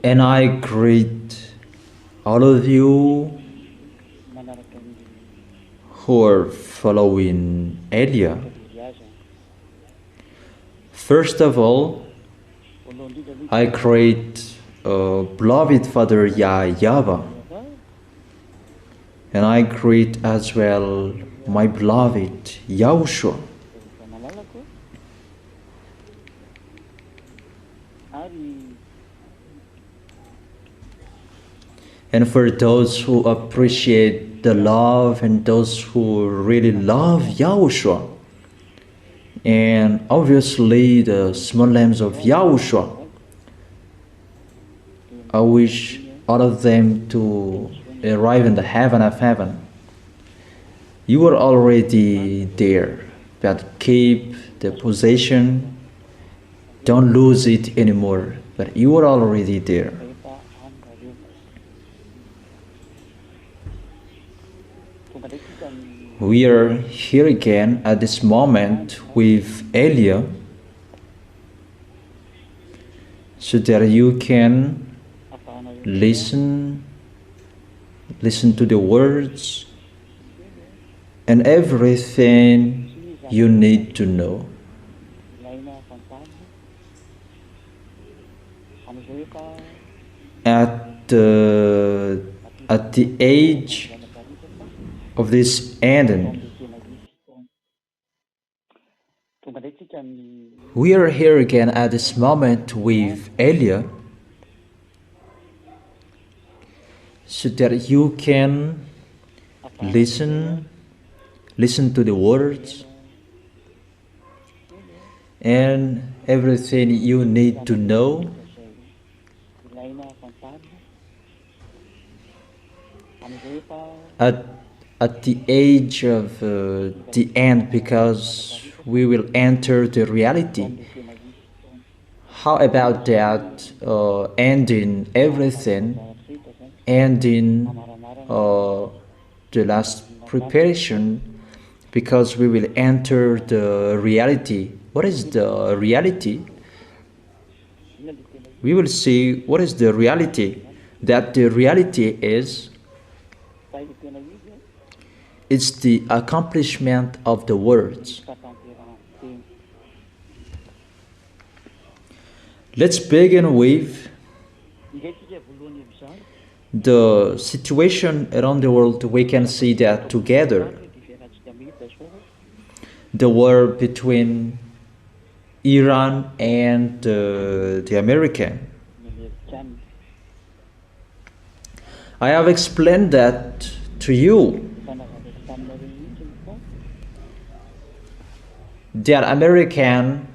And I greet all of you who are following Elia. First of all, I greet beloved Father YAHVAH. And I greet as well my beloved YAHOSHUA. And for those who appreciate the love and those who really love YAHOSHUA, and obviously the small lambs of YAHOSHUA, I wish all of them to arrive in the heaven of heaven. You are already there, but keep the possession, don't lose it anymore, but you are already there. We are here again at this moment with Elia, so that you can listen to the words and everything you need to know. At the age of this ending, we are here again at this moment with Elia, so that you can listen to the words and everything you need to know. At the age of the end, because we will enter the reality. How about that, ending everything, ending the last preparation, because we will enter the reality. What is the reality? We will see what is the reality. That the reality is, it's the accomplishment of the words. Let's begin with the situation around the world. We can see that together, the war between Iran and the American. I have explained that to you, that American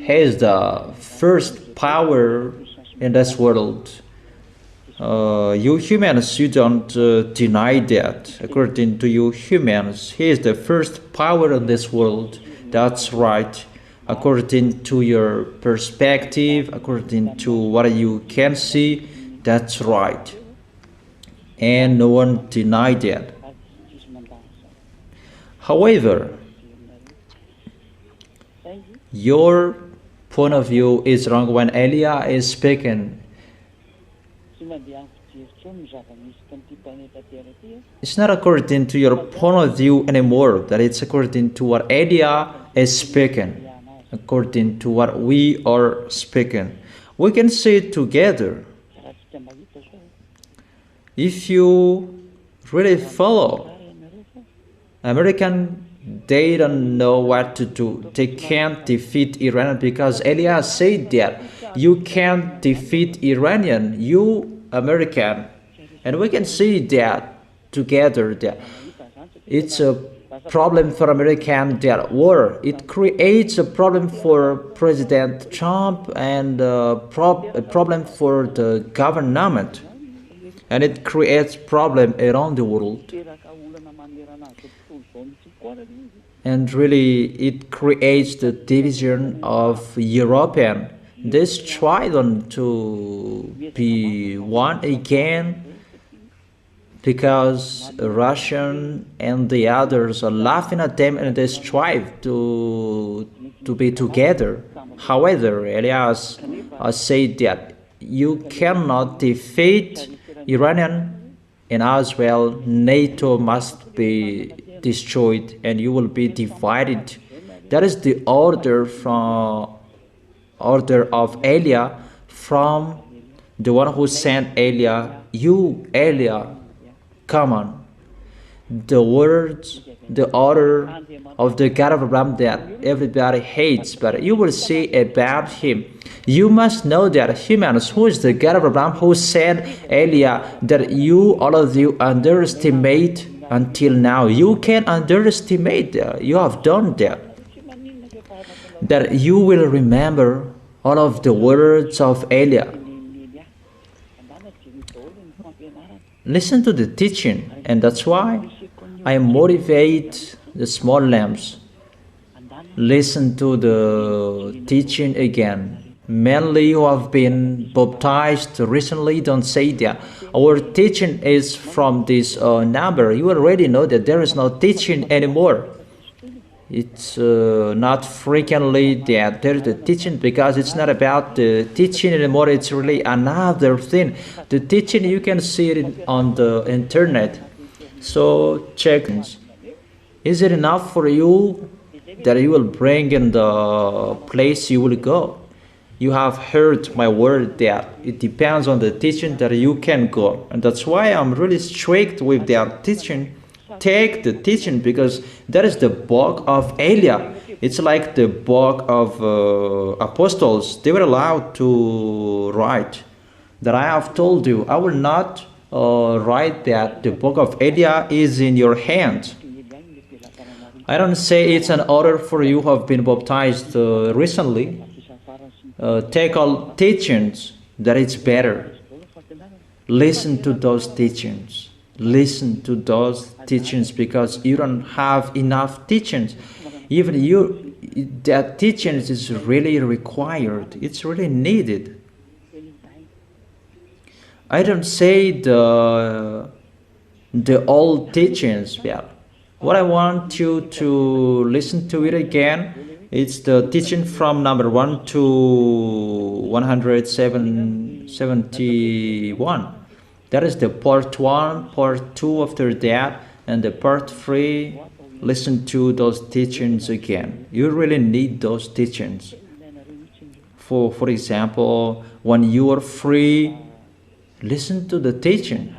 has the first power in this world. You humans, you don't deny that. According to you humans, he is the first power in this world. That's right. According to your perspective, according to what you can see, that's right. And no one denied that. However, your point of view is wrong when Elia is speaking. It's not according to your point of view anymore, that it's according to what Elia is speaking, according to what we are speaking. We can see it together. If you really follow American, they don't know what to do. They can't defeat Iran, because Elia said that you can't defeat Iranian, you American. And we can see that together, that it's a problem for American, that war. It creates a problem for President Trump and a problem for the government. And it creates problem around the world. And really, it creates the division of European. They try to be one again, because Russian and the others are laughing at them and they strive to be together. However, Elias said that you cannot defeat Iranian, and as well NATO must be destroyed and you will be divided. That is the order of Elia from the one who sent Elia. You, Elia, come on. The words, the order of the God of Abraham that everybody hates, but you will see about him. You must know that humans, who is the God of Abraham, who sent Elia, that you, all of you, underestimate until now. You can underestimate that. You have done that. That you will remember all of the words of Elia. Listen to the teaching, and that's why I motivate the small lambs. Listen to the teaching again. Mainly who have been baptized recently, don't say that. Our teaching is from this number. You already know that there is no teaching anymore. It's not frequently that there's the teaching, because it's not about the teaching anymore. It's really another thing. The teaching, you can see it on the internet. So check. Is it enough for you that you will bring in the place you will go? You have heard my word that it depends on the teaching that you can go. And that's why I'm really strict with their teaching. Take the teaching, because that is the book of Elia. It's like the book of apostles. They were allowed to write that I have told you. I will not write that the book of Elia is in your hand. I don't say it's an order for you who have been baptized recently. Take all teachings that it's better. Listen to those teachings. Listen to those teachings, because you don't have enough teachings. Even that teachings is really required. It's really needed. I don't say the old teachings. Well, what I want you to listen to it again. It's the teaching from number 1 to 171. That is the part 1, part 2 after that, and the part 3, listen to those teachings again. You really need those teachings. For example, when you are free, listen to the teaching.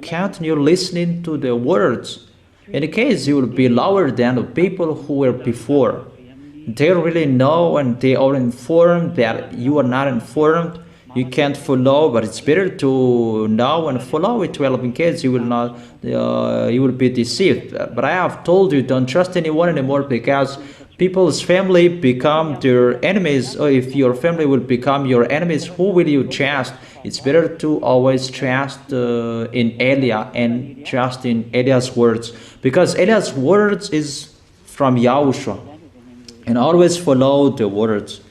Continue listening to the words. In case you will be lower than the people who were before. They really know and they are informed that you are not informed. You can't follow, but it's better to know and follow it well, in case you will not, you will be deceived. But I have told you, don't trust anyone anymore, because people's family become their enemies. Or if your family will become your enemies, who will you trust? It's better to always trust in Elia and trust in Elia's words, because Elia's words is from YAHOSHUA, and always follow the words.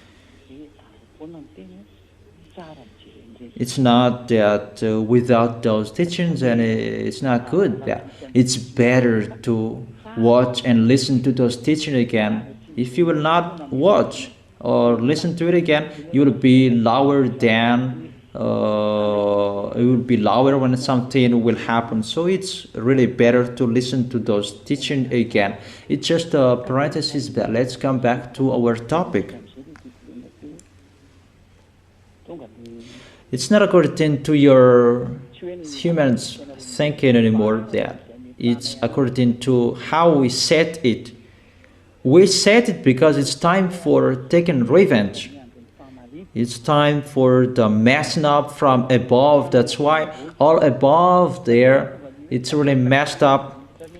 It's not that without those teachings, and it's not good. It's better to watch and listen to those teachings again. If you will not watch or listen to it again, you will be lower than, it will be lower when something will happen. So it's really better to listen to those teachings again. It's just a parenthesis, but let's come back to our topic. It's not according to your humans thinking anymore. That it's according to how we set it. We set it because it's time for taking revenge. It's time for the messing up from above. That's why all above there, it's really messed up.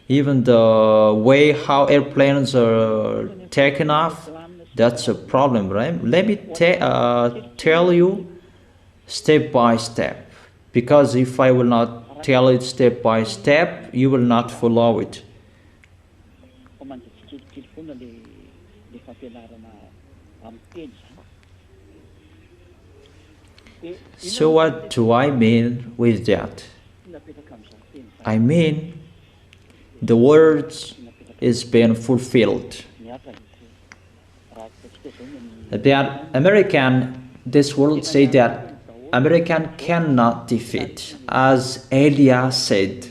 Even the way how airplanes are taken off, that's a problem, right? Let me tell you step by step, because if I will not tell it step by step, you will not follow it. So what do I mean with that? I mean, the words is being fulfilled. That American, this world say that American cannot defeat, as Elia said.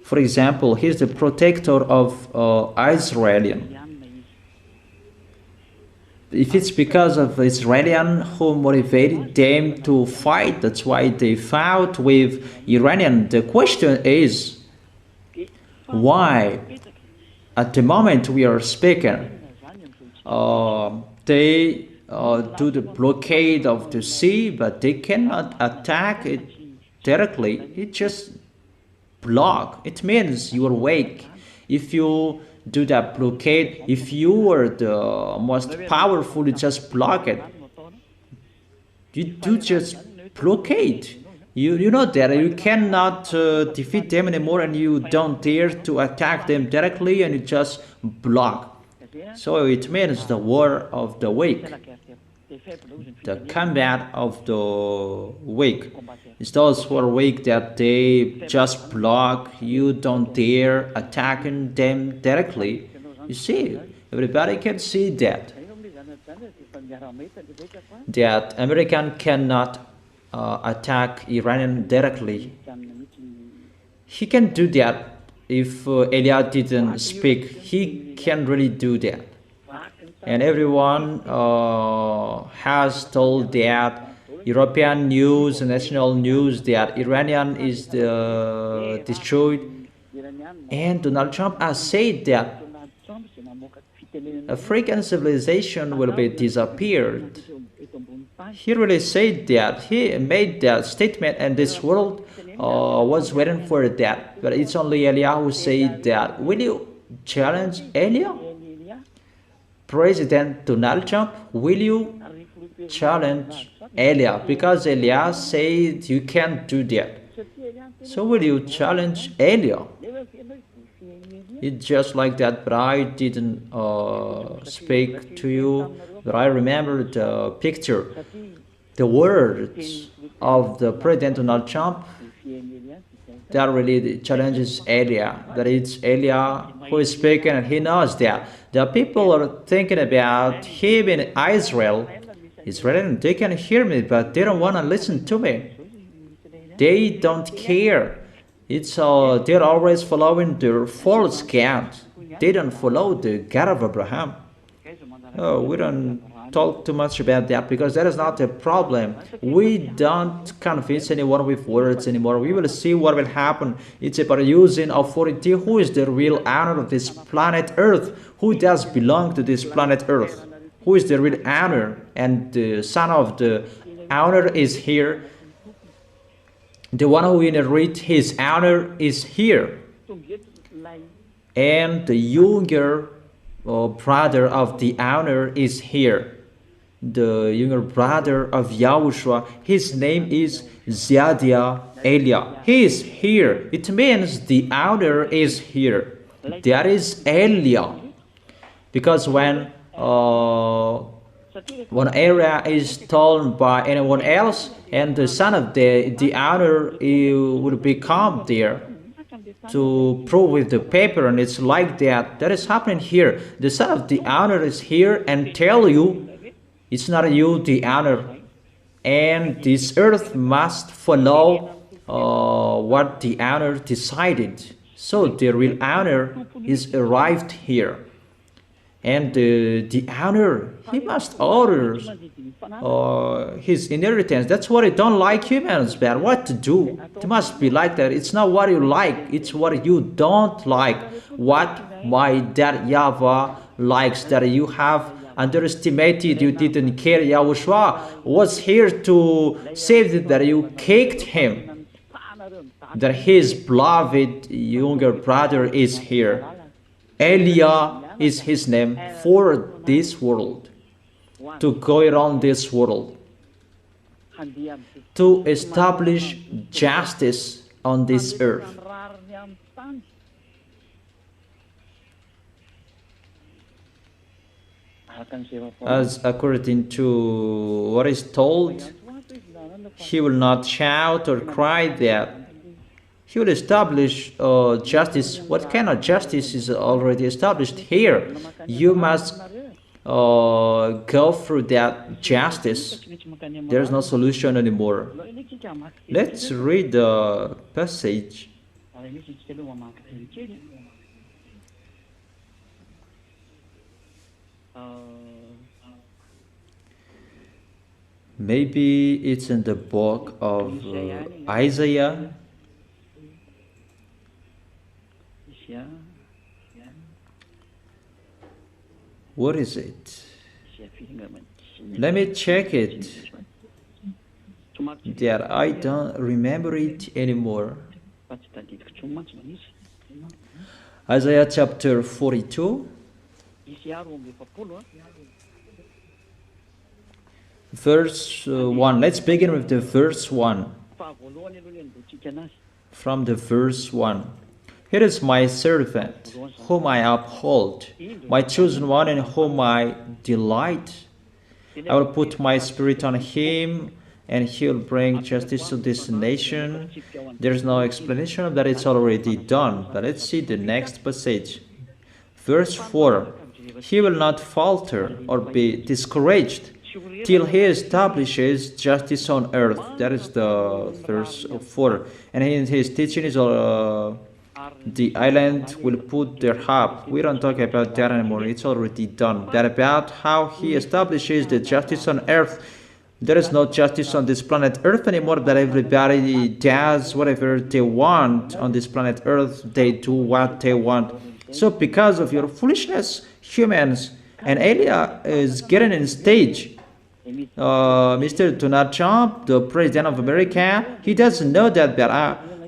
For example, he's the protector of Israelian. If it's because of Israelian who motivated them to fight, that's why they fought with Iranian. The question is, why at the moment we are speaking, they do the blockade of the sea, but they cannot attack it directly. It just block. It means you are weak. If you do that blockade, if you are the most powerful, you just block it. You do just blockade. You know that you cannot defeat them anymore, and you don't dare to attack them directly, and you just block. So it means the war of the weak, the combat of the weak. It's those who are weak that they just block. You don't dare attacking them directly. You see, everybody can see that American cannot attack Iranian directly. He can do that. If Elia didn't speak, he can really do that. And everyone has told that European news, national news, that Iranian is destroyed. And Donald Trump has said that African civilization will be disappeared. He really said that. He made that statement, and this world was waiting for that. But it's only Elia who said that. Will you challenge Elia? President Donald Trump, will you challenge Elia? Because Elia said you can't do that. So will you challenge Elia? It's just like that, but I didn't speak to you. But I remember the picture, the words of the President Donald Trump. That really challenges Elia. That it's Elia who is speaking, and he knows that the people are thinking about him in Israel. Israel, they can hear me, but they don't want to listen to me. They don't care. It's they're always following their false gods. They don't follow the God of Abraham. Oh, we don't talk too much about that, because that is not a problem. We don't convince anyone with words anymore. We will see what will happen. It's about using authority. Who is the real owner of this planet Earth? Who does belong to this planet Earth? Who is the real owner? And the son of the owner is here. The one who inherits his honor is here. And the younger brother of the owner is here. The younger brother of Yahushua, his name is Ziadia Elia. He is here. It means the owner is here. That is Elia. Because when one area is stolen by anyone else, and the son of the owner will become there to prove with the paper, and it's like that. That is happening here. The son of the owner is here and tell you it's not you, the owner, and this earth must follow what the owner decided. So the real owner is arrived here. And the owner, he must order his inheritance. That's what I don't like humans, but what to do? It must be like that. It's not what you like, it's what you don't like. What my dad YAHVAH likes, that you have underestimated, you didn't care. YAHOSHUA was here to save it, that you kicked him. That his beloved younger brother is here. Elia is his name, for this world, to go around this world, to establish justice on this earth. As according to what is told, he will not shout or cry that He will establish justice. What kind of justice is already established here? You must go through that justice. There's no solution anymore. Let's read the passage. Maybe it's in the book of Isaiah. What is it? Let me check it. That I don't remember it anymore. Isaiah chapter 42. Verse 1. Let's begin with the verse 1. From the verse 1. Here is my servant, whom I uphold, my chosen one in whom I delight. I will put my spirit on him, and he will bring justice to this nation. There is no explanation of that, it's already done. But let's see the next passage. Verse 4. He will not falter or be discouraged till he establishes justice on earth. That is the verse 4. And in his teaching is the island will put their hub. We don't talk about that anymore. It's already done. That about how he establishes the justice on earth. There is no justice on this planet Earth anymore, that everybody does whatever they want on this planet Earth. They do what they want. So because of your foolishness, humans, and Elia is getting in stage. Mr. Donald Trump, the President of America, he doesn't know that, but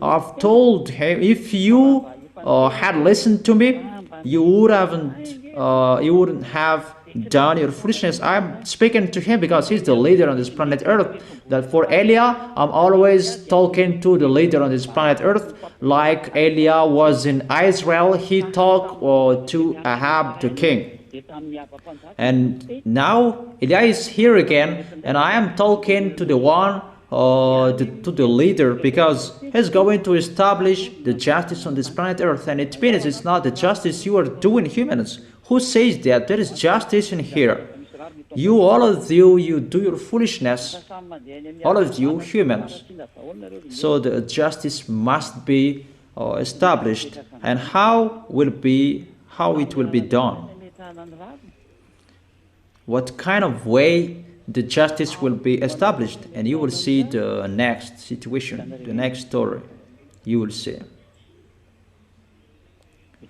I've told him, if you had listened to me, you wouldn't have done your foolishness. I'm speaking to him because he's the leader on this planet Earth. That for Elia, I'm always talking to the leader on this planet Earth. Like Elia was in Israel, he talked to Ahab the king. And now Elia is here again, and I am talking to the one, to the leader, because he's going to establish the justice on this planet Earth. And it means it's not the justice you are doing, humans. Who says that? There is justice in here. You, all of you, you do your foolishness. All of you, humans. So the justice must be established. And how it will be done? What kind of way the justice will be established? And you will see the next situation, the next story. You will see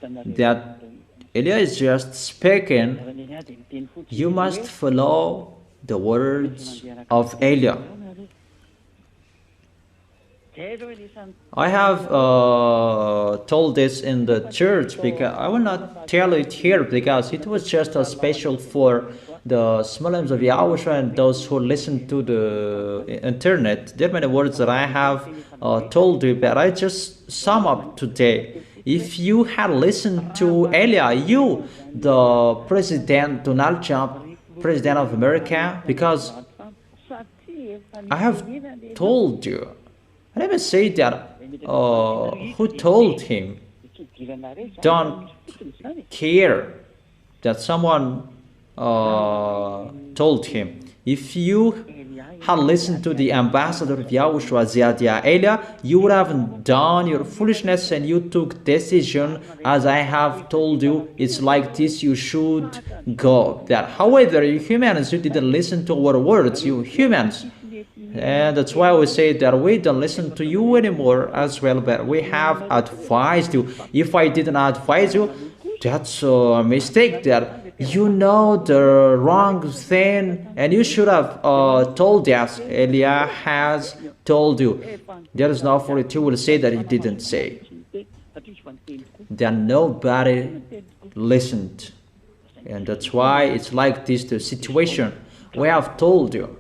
that Elia is just speaking. You must follow the words of Elia. I have told this in the church, because I will not tell it here because it was just a special for the Muslims of Yahushua and those who listen to the internet. There are many words that I have told you, but I just sum up today. If you had listened to Elia, you, the President Donald Trump, President of America, because I have told you. Let me say that who told him? Don't care that someone told him. If you had listened to the ambassador of Yahushua, Ziadia Elia, you would have done your foolishness and you took decision as I have told you. It's like this, you should go. That, however, you humans, you didn't listen to our words, you humans. And that's why we say that we don't listen to you anymore as well, but we have advised you. If I didn't advise you, that's a mistake. That you know the wrong thing, and you should have told us. Elia has told you. There is no authority who will say that he didn't say. Then nobody listened, and that's why it's like this. The situation we have told you.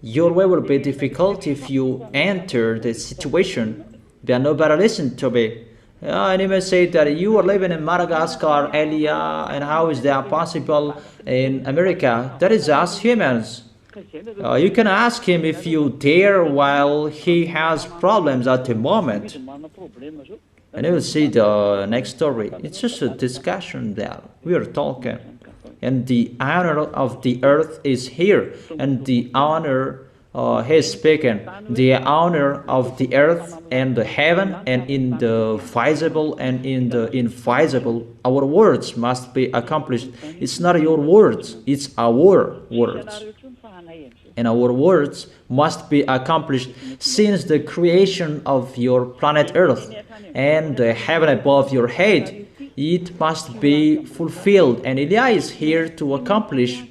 Your way will be difficult if you enter the situation. Then nobody listened to me. And you may say that you are living in Madagascar, Elia, and how is that possible in America? That is us humans. You can ask him if you dare while he has problems at the moment. And you will see the next story. It's just a discussion that we are talking. And the honor of the earth is here. And the honor he's speaking. The honor of the earth and the heaven and in the visible and in the invisible. Our words must be accomplished. It's not your words. It's our words. And our words must be accomplished since the creation of your planet Earth and the heaven above your head. It must be fulfilled. And Eliah is here to accomplish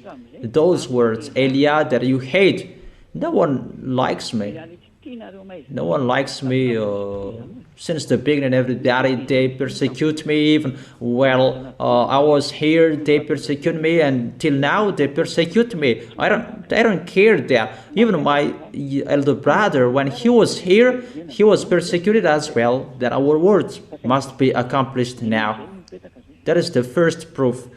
those words. Eliah that you hate. No one likes me. No one likes me. Since the beginning, everybody, they persecute me. Even while I was here, they persecute me, and till now they persecute me. I don't care that. Even my elder brother, when he was here, he was persecuted as well. That our words must be accomplished now. That is the first proof.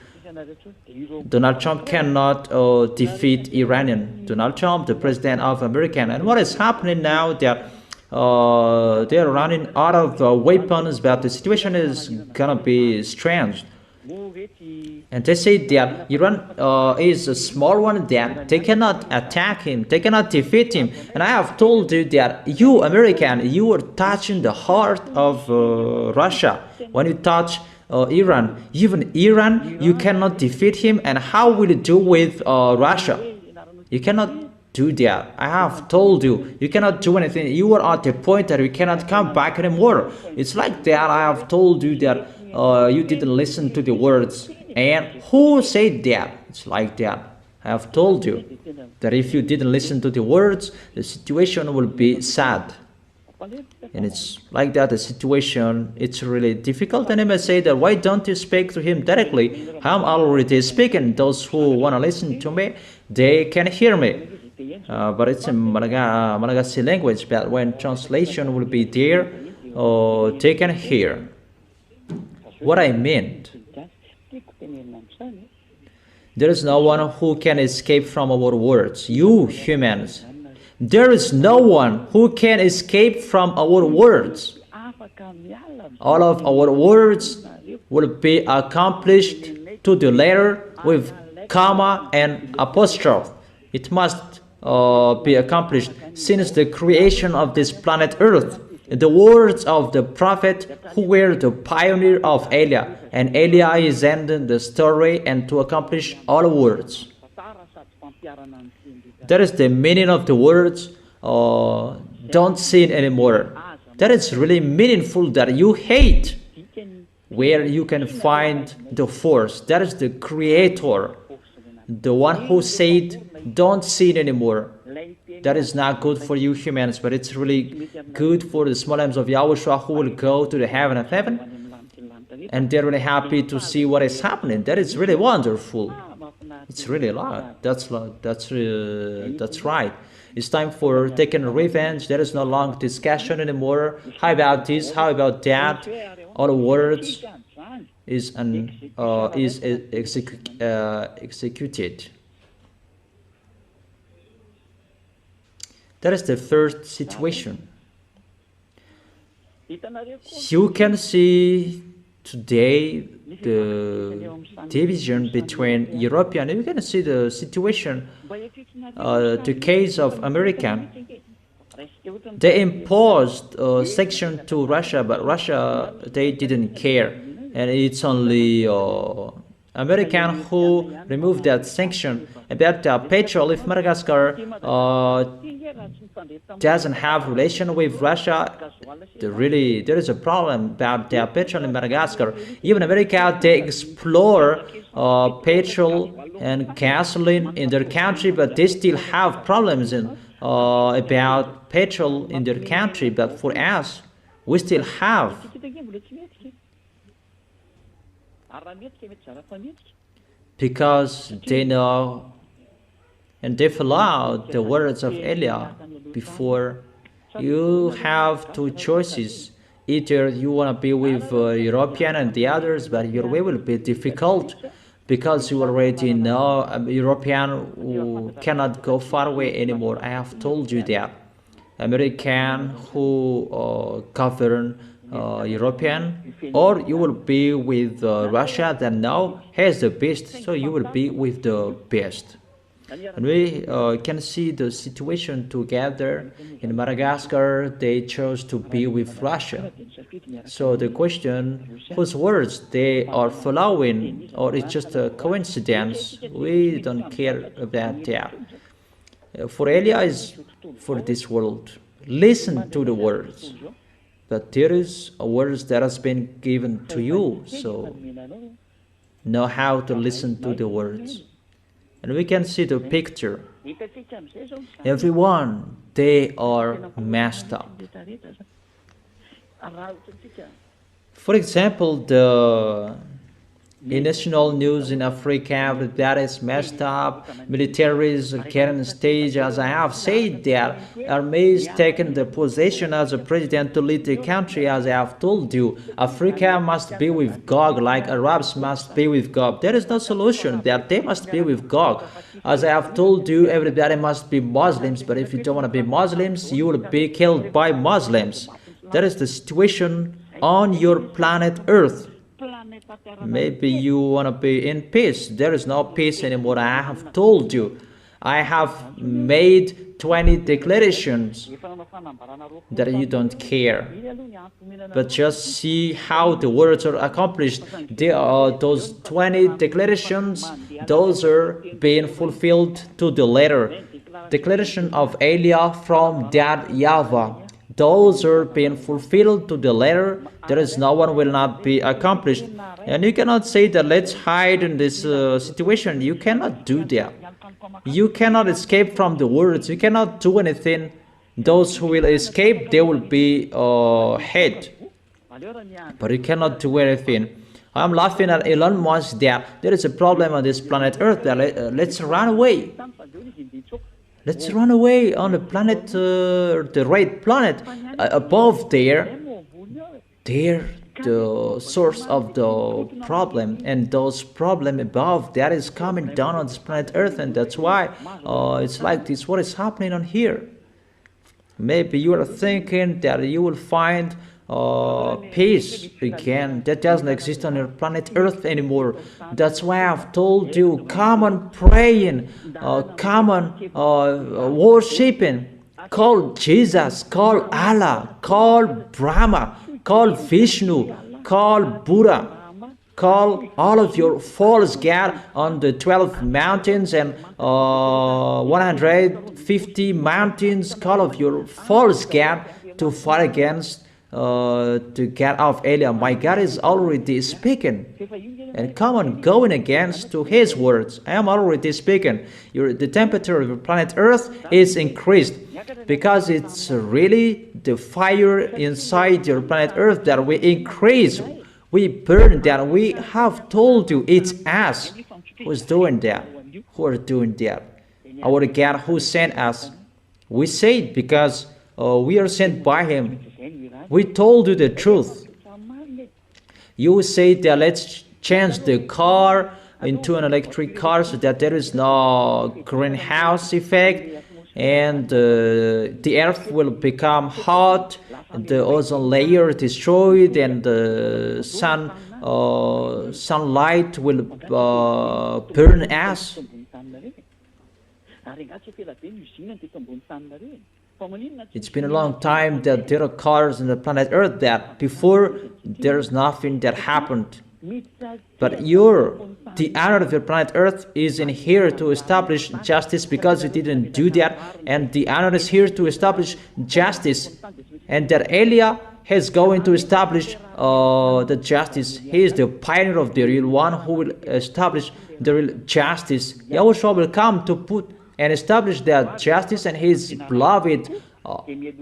Donald Trump cannot defeat Iranian. Donald Trump, the president of America, and what is happening now? That they're running out of weapons, but the situation is gonna be strange. And they say that Iran is a small one, that they cannot attack him, they cannot defeat him. And I have told you that you, American, you are touching the heart of Russia. When you touch Iran, even Iran, you cannot defeat him. And how will you do with Russia? You cannot do that. I have told you, you cannot do anything. You are at the point that you cannot come back anymore. It's like that. I have told you that you didn't listen to the words. And who said that? It's like that. I have told you that if you didn't listen to the words, the situation will be sad. And it's like that, the situation, it's really difficult. And I may say that, why don't you speak to him directly? I'm already speaking. Those who want to listen to me, they can hear me. But it's in Malagasy language, but when translation will be there, they can hear what I meant. There is no one who can escape from our words. You humans, there is no one who can escape from our words. All of our words will be accomplished to the letter with comma and apostrophe. It must be accomplished since the creation of this planet Earth. The words of the prophet who were the pioneer of Eliah, and Eliah is ending the story and to accomplish all words. That is the meaning of the words, don't sin anymore. That is really meaningful, that you hate, where you can find the force. That is the creator, the one who said, don't sin anymore. That is not good for you humans, but it's really good for the small lambs of Yahushua who will go to the heaven of heaven. And they're really happy to see what is happening. That is really wonderful. It's really a lot. That's right. It's time for taking revenge. There is no long discussion anymore. How about this? How about that? All the words is executed. That is the first situation. You can see today the division between European. You can see the situation, the case of American. They imposed a sanction to Russia, but Russia, they didn't care. And it's only American who removed that sanction. About petrol, if Madagascar doesn't have relation with Russia, there is a problem about their petrol in Madagascar. Even America, they explore petrol and gasoline in their country, but they still have problems about petrol in their country. But for us, we still have. Because they know and they follow the words of Eliah before. You have two choices. Either you want to be with European and the others, but your way will be difficult. because you already know European who cannot go far away anymore. I have told you that. American who govern European, or you will be with Russia that now has the best, so you will be with the best. And we can see the situation together. In Madagascar, they chose to be with Russia. So the question, whose words they are following, or it's just a coincidence, we don't care about that. For Elia is for this world. Listen to the words. But there is a words that has been given to you, so know how to listen to the words. And we can see the picture. Everyone, they are messed up. For example, the national news in Africa, that is messed up. Militaries getting stage, as I have said, that army is taking the position as a president to lead the country, as I have told you. Africa must be with God, like Arabs must be with God. There is no solution that they must be with God. As I have told you, everybody must be Muslims, but if you don't want to be Muslims, you will be killed by Muslims. That is the situation on your planet Earth. Maybe you want to be in peace. There is no peace anymore. I have told you. I have made 20 declarations that you don't care. But just see how the words are accomplished. Those 20 declarations, those are being fulfilled to the letter. Declaration of Elia from that YAHVAH. Those are being fulfilled to the letter. There is no one will not be accomplished. And you cannot say that let's hide in this situation. You cannot do that. You cannot escape from the words. You cannot do anything. Those who will escape, they will be hate. But you cannot do anything. I'm laughing at Elon Musk that there is a problem on this planet Earth. That let's run away. Let's run away on the planet, the red planet. Above there, the source of the problem, and those problem above that is coming down on this planet Earth, and that's why it's like this. What is happening on here? Maybe you are thinking that you will find peace again. That doesn't exist on your planet Earth anymore. That's why I've told you, come on praying, come on worshiping, call Jesus, call Allah, call Brahma, call Vishnu, call Buddha, call all of your false god on the 12 mountains and 150 mountains, call of your false god to fight against the God of Elia. My God is already speaking, and come on, going against to his words. I am already speaking. The temperature of the planet Earth is increased because it's really the fire inside your planet Earth that we increase. We burn that. We have told you it's us who's doing that. Who are doing that? Our God who sent us. We say it because we are sent by him. We told you the truth. You say that let's change the car into an electric car so that there is no greenhouse effect, and the earth will become hot, the ozone layer destroyed, and the sunlight will burn us. It's been a long time that there are cars on the planet Earth that before there's nothing that happened. But the honor of your planet Earth is in here to establish justice because you didn't do that, and the honor is here to establish justice, and that Elia is going to establish the justice. He is the pioneer of the real one who will establish the real justice. YAHOSHUAH will come to put and establish that justice, and his beloved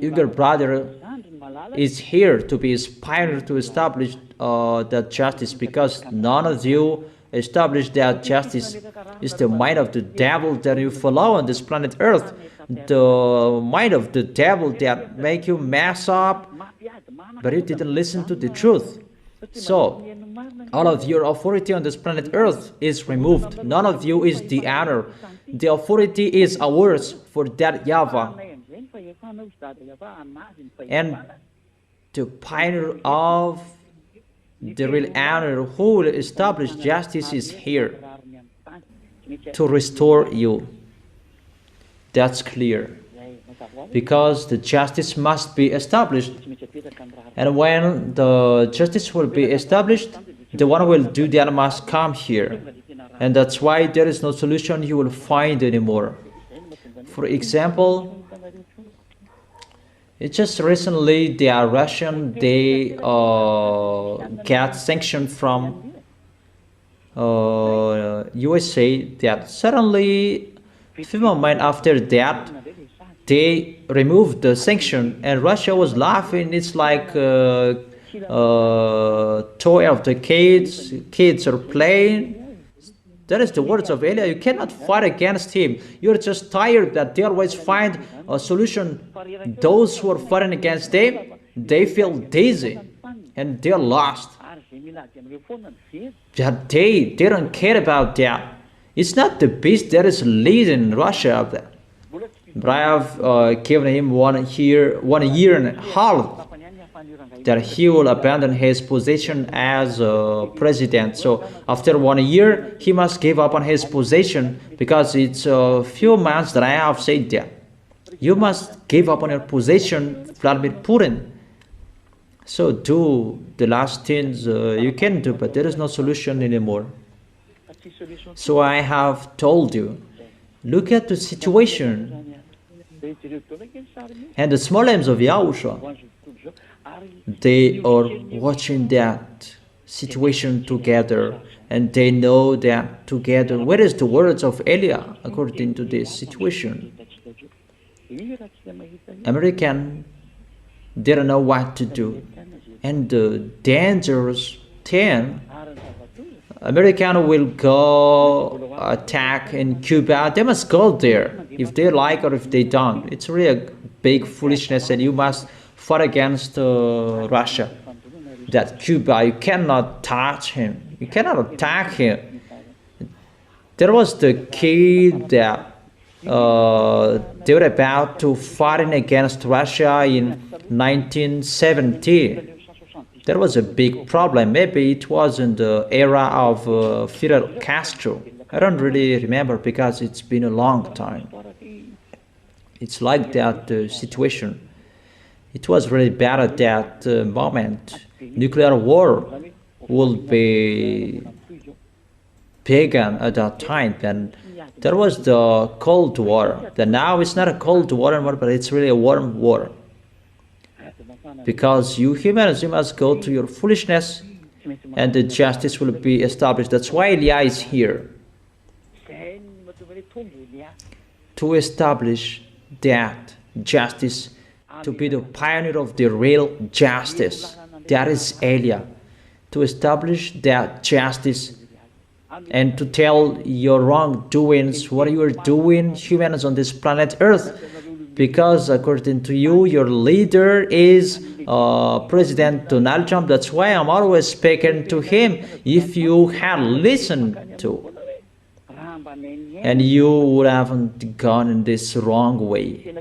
younger brother is here to be his pioneer to establish that justice, because none of you established that justice. Is the mind of the devil that you follow on this planet Earth, the mind of the devil that make you mess up, but you didn't listen to the truth. So All of your authority on this planet Earth is removed. None of you is the honor. The authority is ours for that YAHVAH. And the pioneer of the real honor who will establish justice is here to restore you. That's clear. Because the justice must be established. And when the justice will be established, the one who will do that must come here. And that's why there is no solution you will find anymore. For example, it's just recently the Russian, they got sanctioned from USA that suddenly, a few months after that, they removed the sanction, and Russia was laughing. It's like toy of the kids are playing. That is the words of Elia. You cannot fight against him. You're just tired that they always find a solution. Those who are fighting against them, they feel dizzy and they're lost. That they don't care about that. It's not the beast that is leading Russia. But I have given him 1 year and a half that he will abandon his position as president. So after 1 year, he must give up on his position, because it's a few months that I have said that. You must give up on your position, Vladimir Putin. So do the last things you can do, but there is no solution anymore. So I have told you, look at the situation. And the small lambs of Yahushua, they are watching that situation together, and they know that together. Where is the words of Elia according to this situation? American didn't know what to do, and the dangerous thing, American will go attack in Cuba. They must go there if they like or if they don't. It's really a big foolishness, and you must fight against Russia. That Cuba, you cannot touch him. You cannot attack him. There was the kid that they were about to fighting against Russia in 1970. There was a big problem. Maybe it was in the era of Fidel Castro. I don't really remember because it's been a long time. It's like that situation. It was really bad at that moment. Nuclear war will be begun at that time. Then there was the Cold War. Then now it's not a Cold War anymore, but it's really a warm war. Because you humans, you must go to your foolishness, and the justice will be established. That's why Elia is here, to establish that justice, to be the pioneer of the real justice. That is Elia, to establish that justice and to tell your wrongdoings, what you are doing, humans on this planet Earth. Because according to you, your leader is President Donald Trump. That's why I'm always speaking to him. If you had listened to, and you would haven't gone in this wrong way.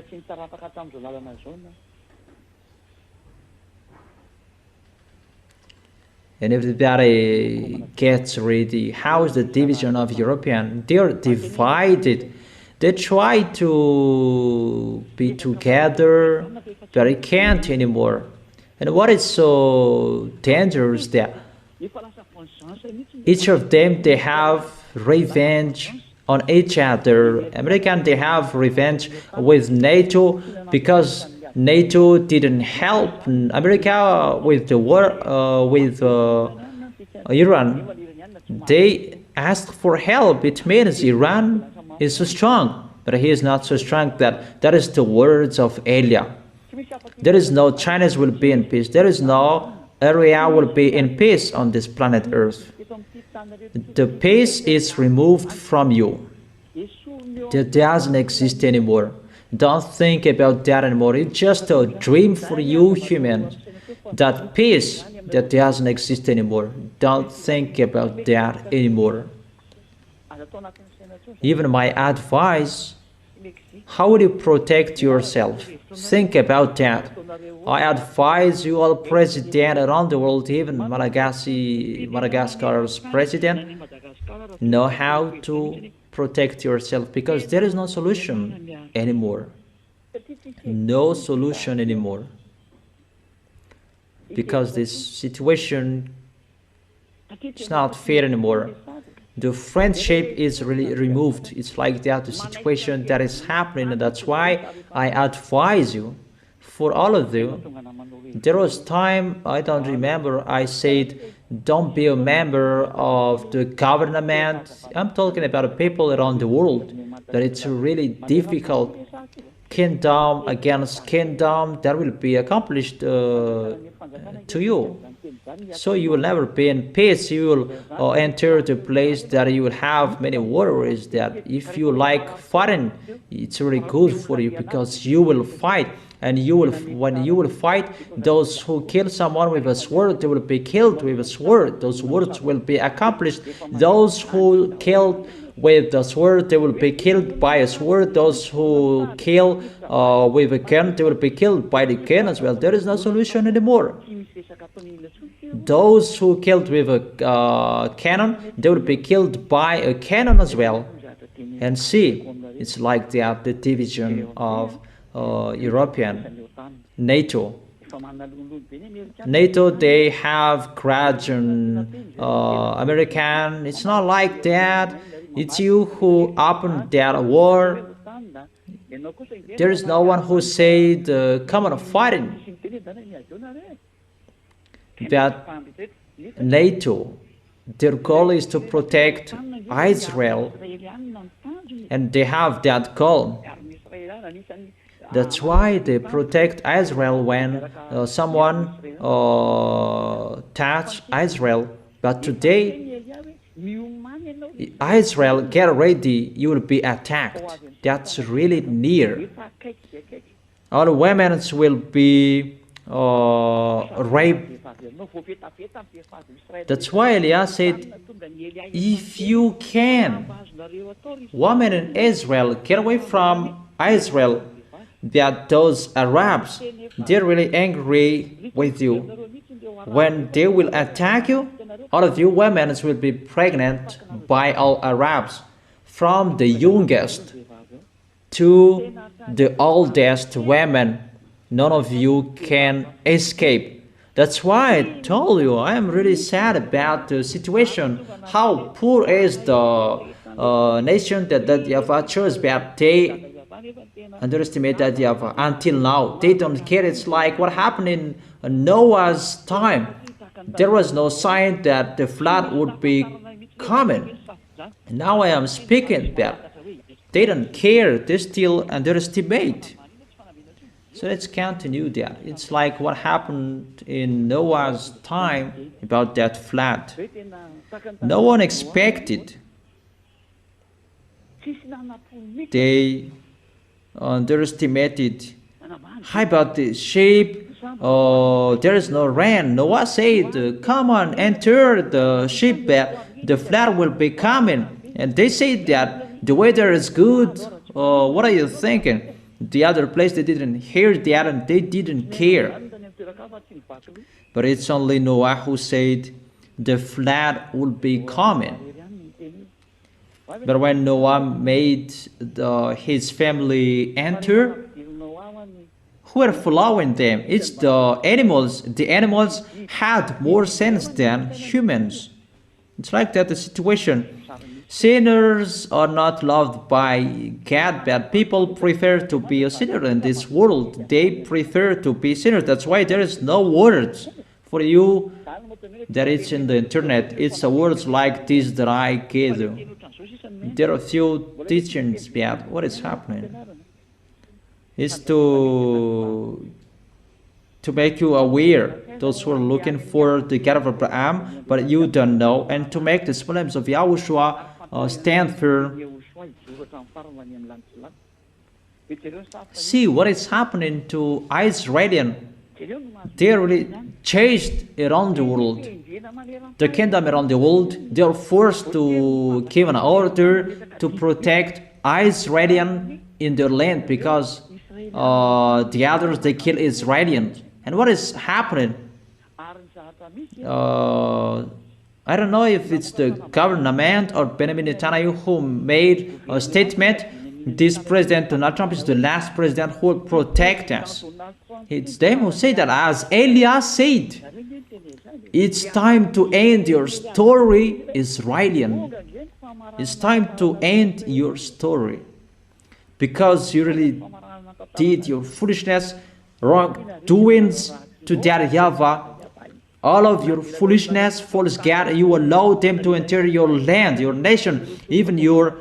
And everybody gets ready. How is the division of European? They are divided. They try to be together, but they can't anymore. And what is so dangerous that each of them, they have revenge on each other. American, they have revenge with NATO because NATO didn't help America with the war with Iran. They asked for help. It means Iran is so strong, but he is not so strong. That is the words of Elia. There is no Chinese will be in peace. There is no area will be in peace on this planet Earth. The peace is removed from you. That doesn't exist anymore. Don't think about that anymore. It's just a dream for you humans. That peace that doesn't exist anymore. Don't think about that anymore. Even my advice, how will you protect yourself? Think about that. I advise you all president around the world, even Madagascar's president, know how to protect yourself, because there is no solution anymore. No solution anymore. Because this situation is not fair anymore. The friendship is really removed. It's like that, the situation that is happening, and that's why I advise you, for all of you. There was time, I don't remember, I said don't be a member of the government. I'm talking about people around the world, that it's really difficult. Kingdom against kingdom, that will be accomplished to you. So you will never be in peace. You will enter the place that you will have many worries. That if you like fighting, it's really good for you, because you will fight. And when you will fight, those who kill someone with a sword, they will be killed with a sword. Those words will be accomplished. Those who killed with the sword, they will be killed by a sword. Those who kill with a gun, they will be killed by the gun as well. There is no solution anymore. Those who killed with a cannon, they will be killed by a cannon as well. And see, it's like that, the division of European NATO. NATO, they have Christian, American. It's not like that. It's you who opened that war. There is no one who said, come on, fighting. That NATO, their goal is to protect Israel, and they have that goal. That's why they protect Israel when someone touch Israel. But today, Israel, get ready, you will be attacked. That's really near. All women will be raped. That's why Elias said, if you can, women in Israel, get away from Israel. That those Arabs, they're really angry with you. When they will attack you, all of you women will be pregnant by all Arabs, from the youngest to the oldest women. None of you can escape. That's why I told you I am really sad about the situation. How poor is the nation that YAHVAH chose, but they underestimate that YAHVAH. Until now, they don't care. It's like what happened in Noah's time. There was no sign that the flood would be coming. And now I am speaking that they don't care. They still underestimate. So let's continue that. It's like what happened in Noah's time about that flood. No one expected. They underestimated. How about the sheep? Oh, there is no rain. Noah said, come on, enter the ship, the flood will be coming. And they said that the weather is good. What are you thinking? The other place, they didn't hear that and they didn't care. But it's only Noah who said the flood will be coming. But when Noah made his family enter, who were following them? It's the animals. The animals had more sense than humans. It's like that, the situation. Sinners are not loved by God, but people prefer to be a sinner in this world. They prefer to be sinners. That's why there is no words for you that it's in the internet. It's words like this that I gave you. There are a few teachings about what is happening. It's to make you aware, those who are looking for the God of Abraham, but you don't know, and to make the flames of YAHOSHUA stand firm. See what is happening to Israelian. They really chased around the world. The kingdom around the world, they are forced to give an order to protect Israelian in their land because the others they kill Israelians. And what is happening? I don't know if it's the government or Benjamin Netanyahu who made a statement. This President Donald Trump is the last president who will protect us. It's them who say that, as Elias said, it's time to end your story, Israelian. It's time to end your story. Because you really did your foolishness, wrongdoings to their YAHVAH. All of your foolishness, false God, you allow them to enter your land, your nation. Even your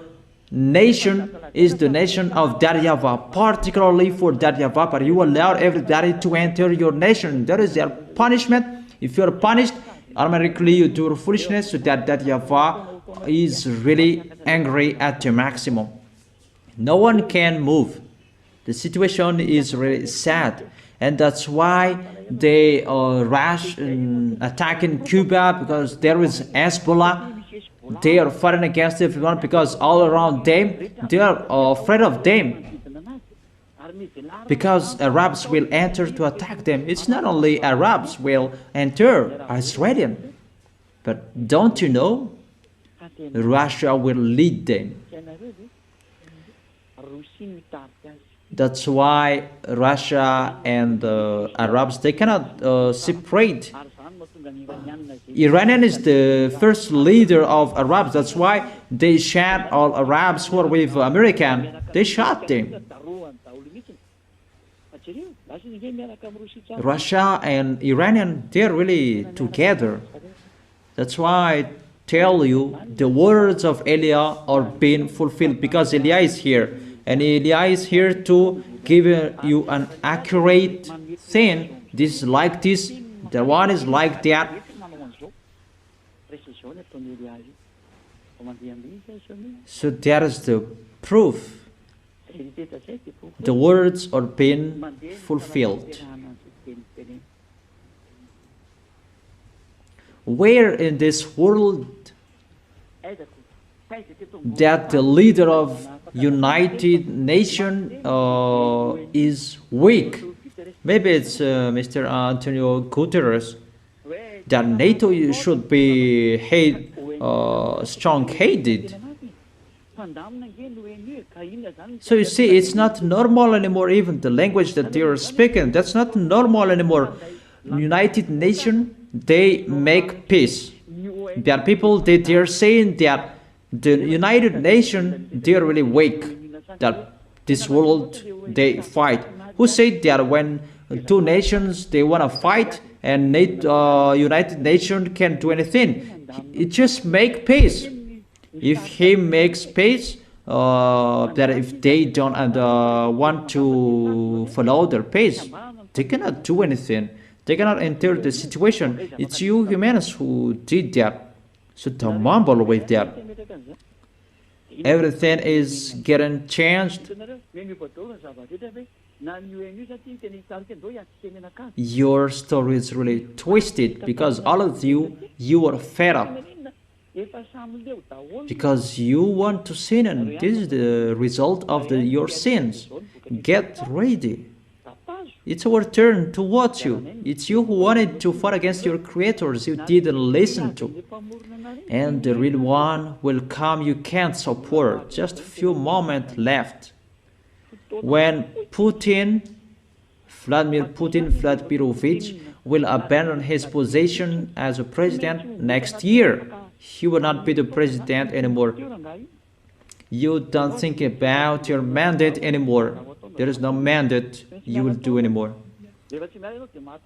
nation is the nation of that YAHVAH, particularly for that YAHVAH, but you allow everybody to enter your nation. That is their punishment. If you are punished, automatically you do foolishness, so that YAHVAH is really angry at the maximum. No one can move. The situation is really sad, and that's why they rush and attack in Cuba, because there is Hezbollah. They are fighting against everyone because all around them, they are afraid of them. Because Arabs will enter to attack them. It's not only Arabs will enter Israelian, but don't you know, Russia will lead them. That's why Russia and Arabs, they cannot separate. Iranian is the first leader of Arabs. That's why they shot all Arabs who are with American. They shot them. Russia and Iranian, they're really together. That's why I tell you, the words of Eliah are being fulfilled, because Eliah is here. And Eliah is here to give you an accurate thing. This is like this, the one is like that. So that is the proof. The words are being fulfilled. Where in this world that the leader of United Nations is weak? Maybe it's Mr. Antonio Guterres. That NATO should be strong-headed. So you see, it's not normal anymore. Even the language that they are speaking, that's not normal anymore. United Nations, they make peace. There are people that they are saying that the United Nations, they are really weak. That this world, they fight. Who said that when two nations, they want to fight, and United Nations can't do anything? It just make peace. If he makes peace, that if they don't want to follow their pace, they cannot do anything. They cannot enter the situation. It's you humans who did that. So don't mumble with that. Everything is getting changed. Your story is really twisted because all of you are fed up. Because you want to sin, and this is the result of your sins. Get ready. It's our turn to watch you. It's you who wanted to fight against your creators you didn't listen to. And the real one will come you can't support. Just a few moments left. When Vladimir Vladimirovich will abandon his position as a president next year, he will not be the president anymore. You don't think about your mandate anymore. There is no mandate you will do anymore.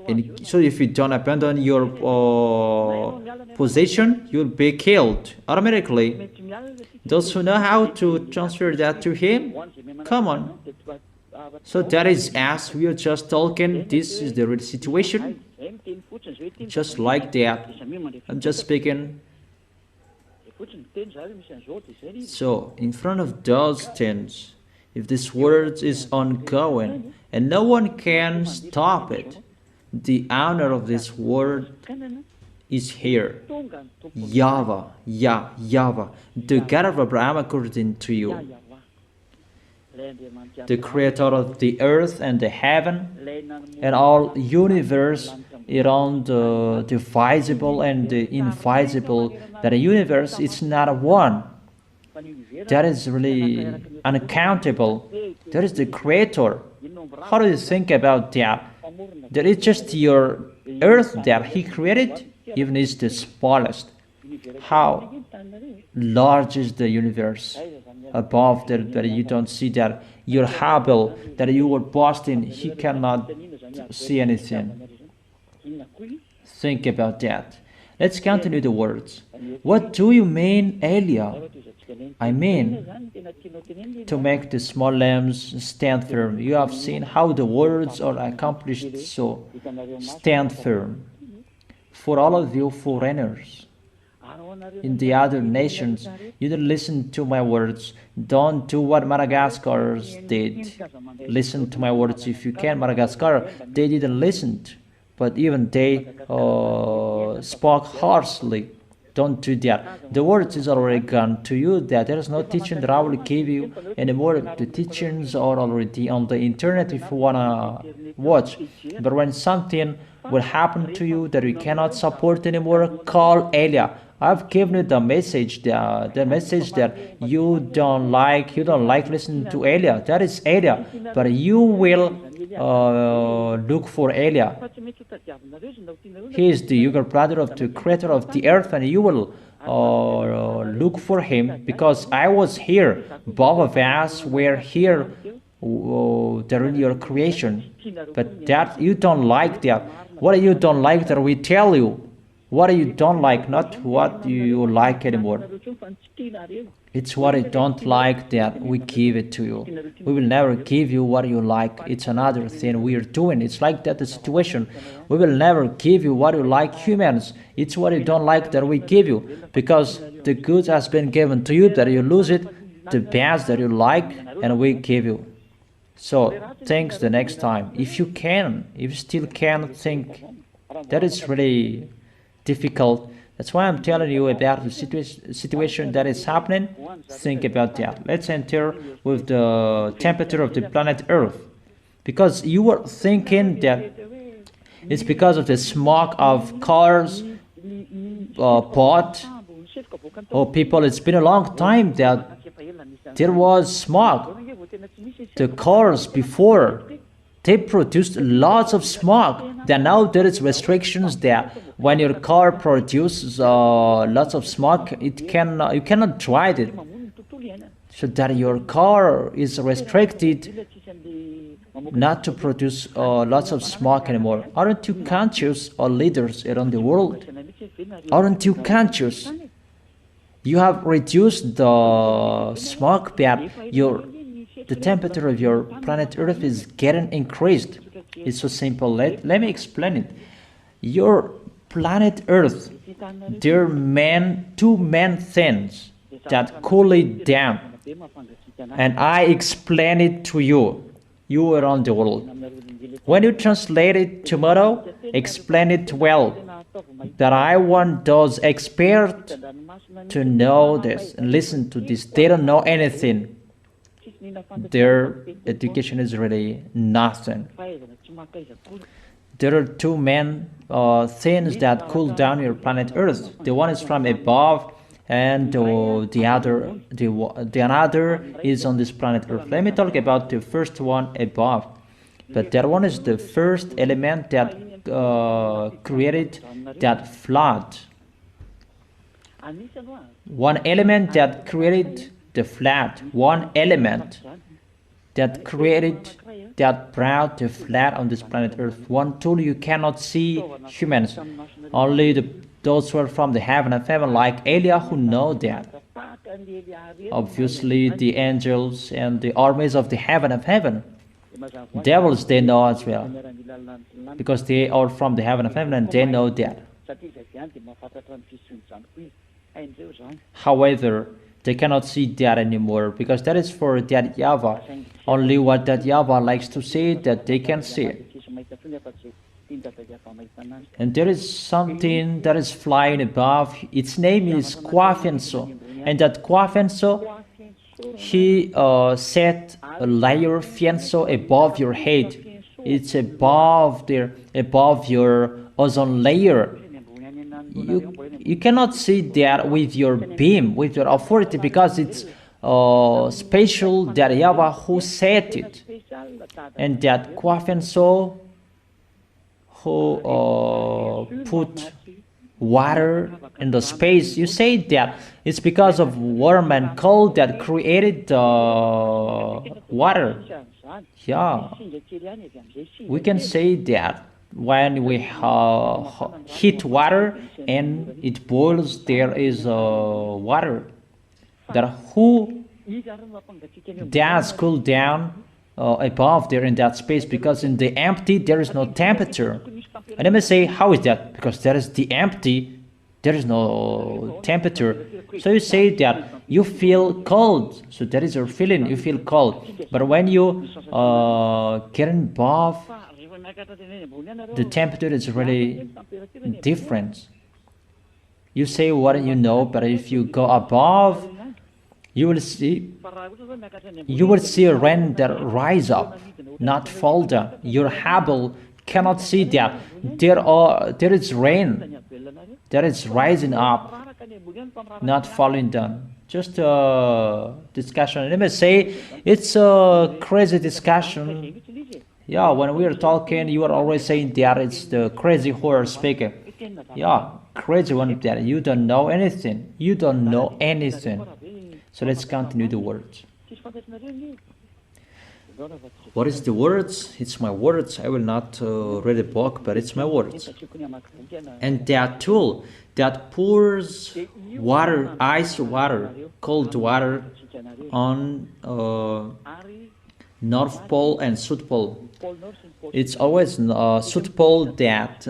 And so if you don't abandon your position, you'll be killed automatically. Those who know how to transfer that to him, come on. So that is as we are just talking. This is the real situation. Just like that. I'm just speaking. So in front of those things, if this word is ongoing and no one can stop it, the owner of this world is here. YAHVAH, YAHVAH, the God of Abraham according to you, the creator of the earth and the heaven and all universe around the visible and the invisible. That a universe is not one. That is really uncountable. That is the creator. How do you think about that? That is just your earth that he created, even is the smallest. How large is the universe above that you don't see that? Your Hubble that you were boasting, he cannot see anything. Think about that. Let's continue the words. What do you mean, Elia? I mean, to make the small lambs stand firm. You have seen how the words are accomplished, so stand firm. For all of you foreigners in the other nations, you didn't listen to my words. Don't do what Madagascar's did. Listen to my words if you can. Madagascar, they didn't listen, but even they spoke harshly. Don't do that. The word is already gone to you, that there is no teaching that I will give you anymore. The teachings are already on the internet if you want to watch. But when something will happen to you that you cannot support anymore, call Elia. I've given you the message that you don't like listening to Elia. That is Elia. But you will look for Elia. He is the younger brother of the creator of the earth, and you will look for him, because I was here. Both of us were here during your creation. But that you don't like that. What you don't like that we tell you. What you don't like, not what you like anymore. It's what you don't like that we give it to you. We will never give you what you like. It's another thing we are doing. It's like that the situation. We will never give you what you like, humans. It's what you don't like that we give you. Because the good has been given to you, that you lose it. The best that you like, and we give you. So, thanks the next time. If you still can think, that is really difficult. That's why I'm telling you about the situation that is happening. Think about that. Let's enter with the temperature of the planet Earth. Because you were thinking that it's because of the smoke of cars, pot, or people. It's been a long time that there was smoke. The cars before, they produced lots of smoke. Then now there is restrictions that when your car produces lots of smoke, you cannot drive it. So that your car is restricted not to produce lots of smoke anymore. Aren't you conscious, or leaders around the world? Aren't you conscious? You have reduced the smoke, but the temperature of your planet Earth is getting increased. It's so simple. Let me explain it. Your planet Earth, there are two main things that cool it down. And I explain it to you around the world. When you translate it tomorrow, explain it well. That I want those experts to know this and listen to this. They don't know anything. Their education is really nothing. There are two main things that cool down your planet Earth. The one is from above, and the another is on this planet Earth. Let me talk about the first one, above. But that one is the first element that created that flood. One element that created the flood. One element that created, that brought the flood on this planet Earth. One tool you cannot see, humans. Only those who are from the heaven of heaven, like Elia, who know that. Obviously, the angels and the armies of the heaven of heaven. Devils, they know as well, because they are from the heaven of heaven and they know that. However, they cannot see that anymore, because that is for that YAHVAH. Only what that YAHVAH likes to see, that they can see. And there is something that is flying above. Its name is Kwafenso. And that Kwafenso, he set a layer fienso above your head. It's above your ozone layer. You cannot see that with your beam, with your authority, because it's special that YAHVAH who set it. And that Kwafenso who put water in the space. You say that it's because of warm and cold that created the water. Yeah, we can say that when we heat water and it boils, there is water that who does cool down above there in that space, because in the empty there is no temperature. And let me say, how is that? Because there is the empty, there is no temperature. So you say that you feel cold, so that is your feeling, you feel cold. But when you get above, the temperature is really different. You say what you know, but if you go above, you will see a rain that rise up, not fall down. Your Hubble cannot see that. There is rain that is rising up, not falling down. Just a discussion. Let me say, it's a crazy discussion. Yeah, when we are talking, you are always saying that it's the crazy horror speaker. Yeah, crazy one that you don't know anything. You don't know anything. So let's continue the words. What is the words? It's my words. I will not read a book, but it's my words. And that tool that pours water, ice water, cold water on North Pole and South Pole. It's always South Pole that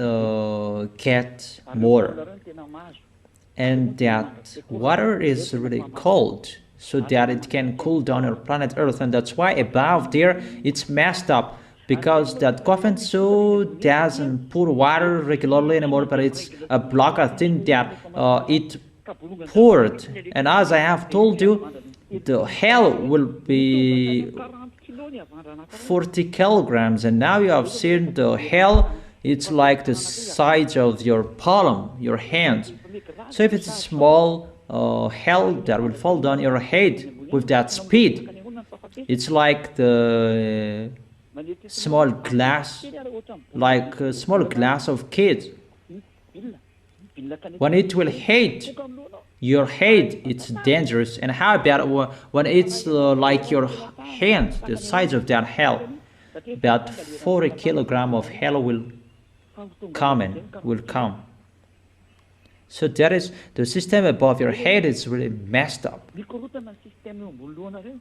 get more. And that water is really cold, so that it can cool down our planet Earth. And that's why above there it's messed up, because that Kwafenso doesn't pour water regularly anymore, but it's a block of thing that it poured. And as I have told you, the hell will be 40 kilograms, and now you have seen the hell. It's like the size of your palm, your hand. So if it's a small hell that will fall down your head with that speed, it's like the small glass, like a small glass of kids. When it will hit your head, it's dangerous. And how about when it's like your hand, the size of that hell? About 40 kilograms of hell will come. So that is the system above your head is really messed up.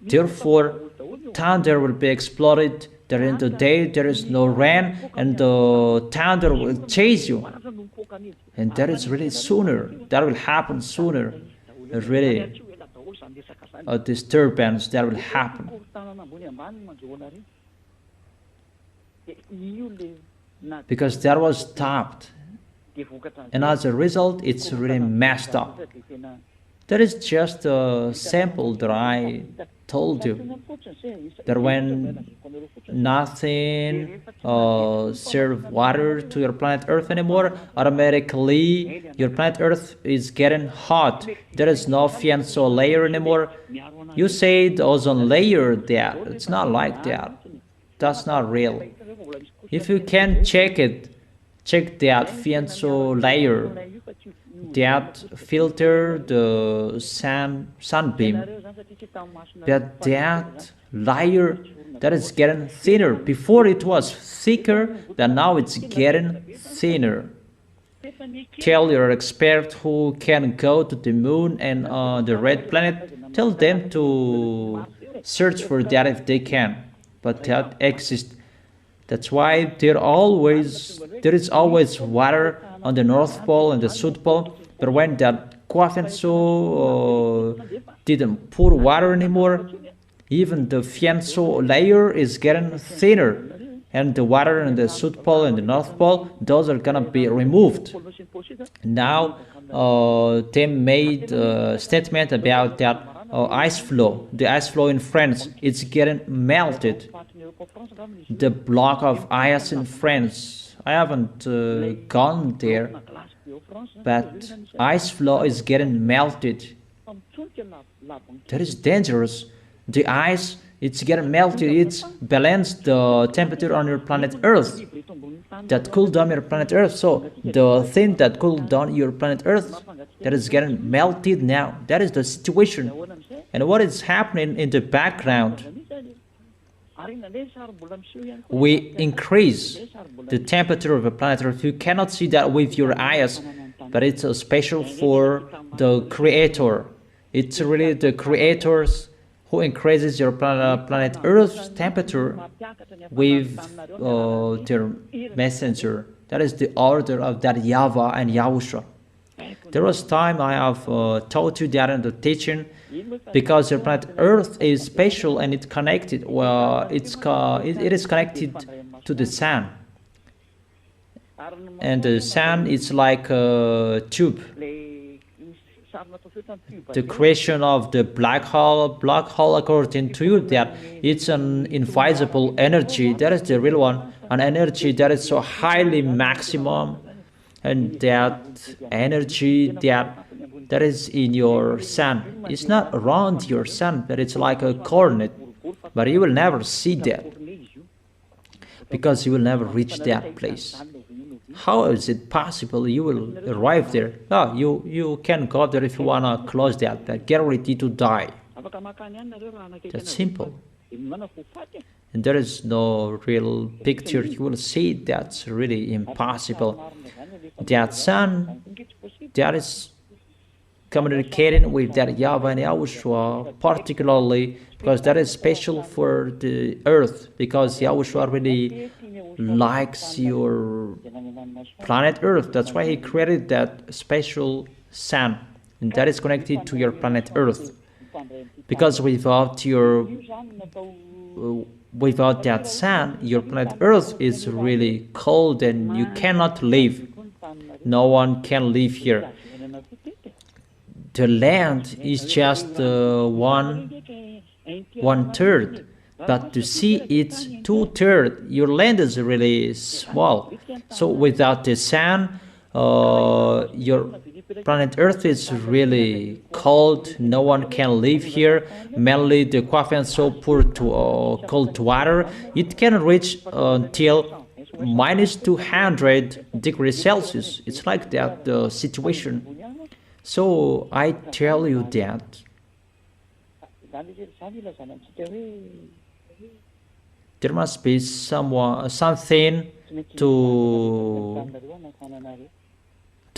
Therefore, thunder will be exploded. During the day there is no rain, and the thunder will chase you. And that is really sooner. That will happen sooner. Really, a disturbance that will happen. Because that was stopped. And as a result, it's really messed up. That is just a sample that I told you. That when nothing serves water to your planet Earth anymore, automatically your planet Earth is getting hot. There is no fianso layer anymore. You say the ozone layer there. It's not like that. That's not real. If you can check it, check that fianso layer that filter the sunbeam. That layer that is getting thinner. Before it was thicker, then now it's getting thinner. Tell your expert who can go to the moon and the red planet, tell them to search for that if they can. But that exists. That's why there is always water on the North Pole and the South Pole. But when that Kwafenso didn't pour water anymore, even the fianso layer is getting thinner. and the water in the South Pole and the North Pole, those are gonna be removed. Now they made a statement about that ice flow. The ice flow in France, it's getting melted. The block of ice in France, I haven't gone there, but ice flow is getting melted. That is dangerous. The ice, it's getting melted. It's balanced the temperature on your planet Earth. That cool down your planet Earth. So the thing that cooled down your planet Earth, that is getting melted now. That is the situation. And what is happening in the background? We increase the temperature of the planet Earth. You cannot see that with your eyes, but it's special for the Creator. It's really the Creators who increases your planet Earth's temperature with their messenger. That is the order of that YAHVAH and YAHOSHUA. There was time I have taught you that in the teaching, because your planet Earth is special and it's connected. Well, it is connected to the sun, and the sun is like a tube. The creation of the black hole, according to you, that it's an invisible energy. That is the real one, an energy that is so highly maximum, and that energy that is in your sun, it's not around your sun, but it's like a coordinate, but you will never see that, because you will never reach that place. How is it possible you will arrive there? Oh, you can go there if you want to close that, but get ready to die. That's simple. And there is no real picture you will see. That's really impossible. That sun, that is communicating with that YAHVAH and YAHOSHUA, particularly because that is special for the earth, because YAHOSHUA really likes your planet Earth. That's why he created that special sun, and that is connected to your planet Earth. Because without that sun, your planet Earth is really cold and you cannot live. No one can live here. The land is just one third, but to see it's 2/3. Your land is really small. So without the sun, your planet Earth is really cold. No one can live here. Mainly the coffee and so poor to cold water. It can reach until -200 degrees Celsius. It's like that, the situation. So I tell you that there must be something to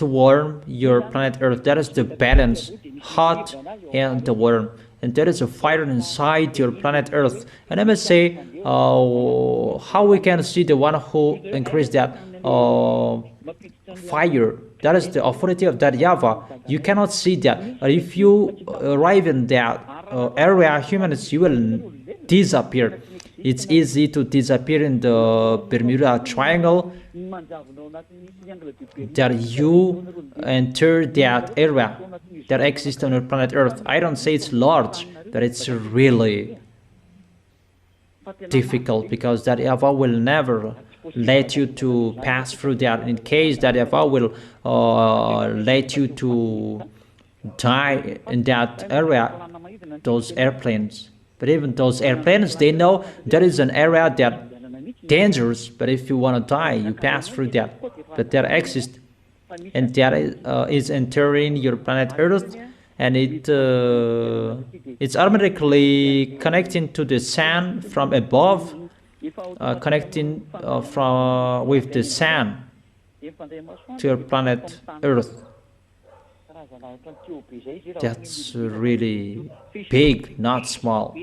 warm your planet Earth. That is the balance, hot and the warm. And there is a fire inside your planet Earth. And I must say, how we can see the one who increased that fire. That is the authority of that YAHVAH. You cannot see that. If you arrive in that area, humans, you will disappear. It's easy to disappear in the Bermuda Triangle, that you enter that area that exists on your planet Earth. I don't say it's large, but it's really difficult, because that YAHVAH will never let you to pass through that. In case that YAHVAH will let you to die in that area, those airplanes. But even those airplanes, they know there is an area that dangerous, but if you want to die, you pass through that. But that exists, and that is entering your planet Earth, and it's automatically connecting to the sun from above, connecting with the sun to your planet Earth. That's really big, not small.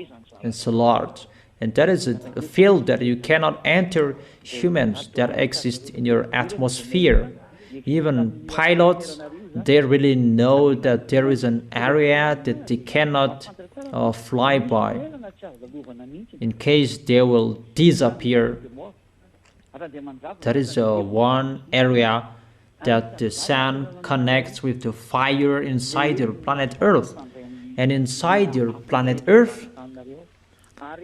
It's large. And that is a field that you cannot enter humans that exist in your atmosphere. Even pilots, they really know that there is an area that they cannot fly by. In case they will disappear That is one area that the sun connects with the fire inside your planet Earth. And inside your planet Earth,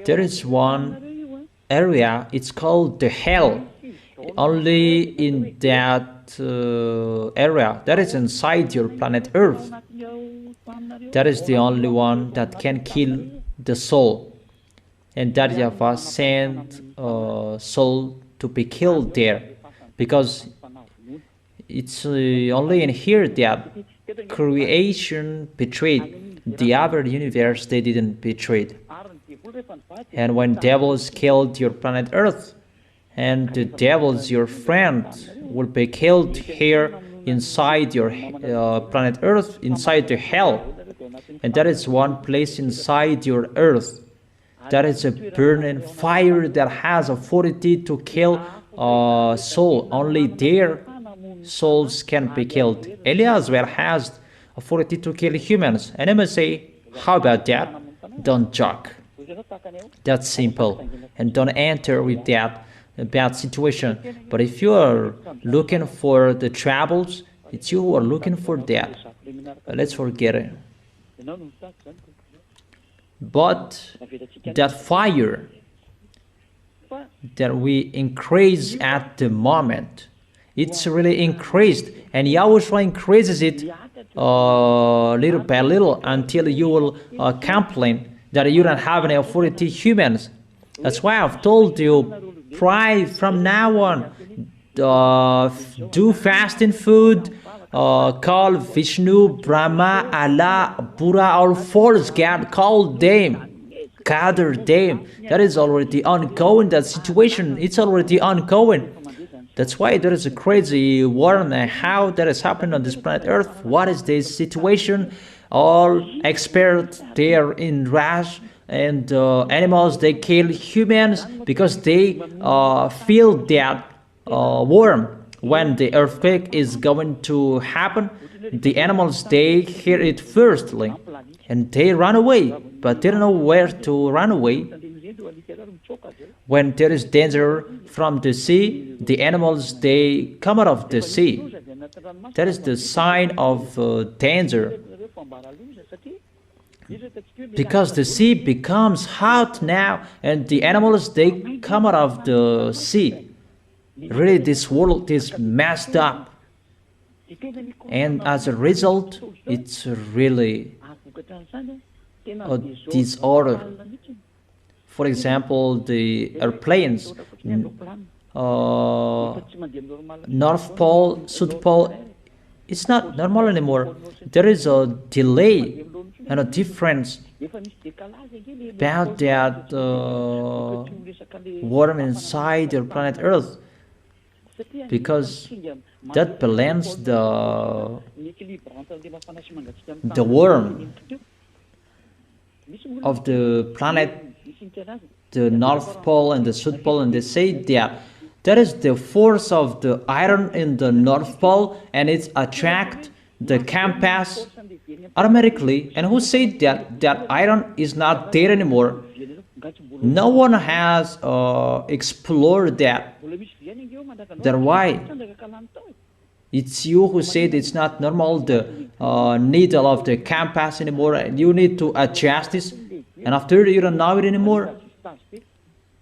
there is one area, it's called the hell. Only in that area, that is inside your planet Earth, that is the only one that can kill the soul. And that YAHVAH sent soul to be killed there, because it's only in here that creation betrayed. The other universe, they didn't betray. And when devils killed your planet Earth, and the devils, your friend, will be killed here inside your planet Earth, inside the hell. And that is one place inside your Earth. That is a burning fire that has authority to kill soul. Only their souls can be killed. YAHVAH has authority to kill humans. And I must say, how about that? Don't joke. That's simple. And don't enter with that bad situation. But if you are looking for the troubles, it's you who are looking for that. But let's forget it. But that fire that we increase at the moment, it's really increased, and YAHOSHUA increases it little by little until you will complain that you don't have any authority humans. That's why I've told you, pray from now on, do fasting food, call Vishnu, Brahma, Allah, Buddha, or false God, call them, gather them. That is already ongoing, that situation, it's already ongoing. That's why there is a crazy war on how that is happening on this planet Earth. What is this situation? All experts there in rush, and animals, they kill humans because they feel that warm. When the earthquake is going to happen, the animals, they hear it firstly, and they run away, but they don't know where to run away. When there is danger from the sea, the animals, they come out of the sea. That is the sign of danger. Because the sea becomes hot now, and the animals, they come out of the sea. Really, this world is messed up, and as a result, it's really a disorder. For example, the airplanes, North Pole, South Pole, it's not normal anymore. There is a delay and a difference about that warm inside your planet Earth, because that balance the warm of the planet, the North Pole and the South Pole, and they say that that is the force of the iron in the North Pole, and it attracts the compass automatically. And who said that that iron is not there anymore? No one has explored that. That's why it's you who said it's not normal, the needle of the compass anymore, and you need to adjust this, and after you don't know it anymore,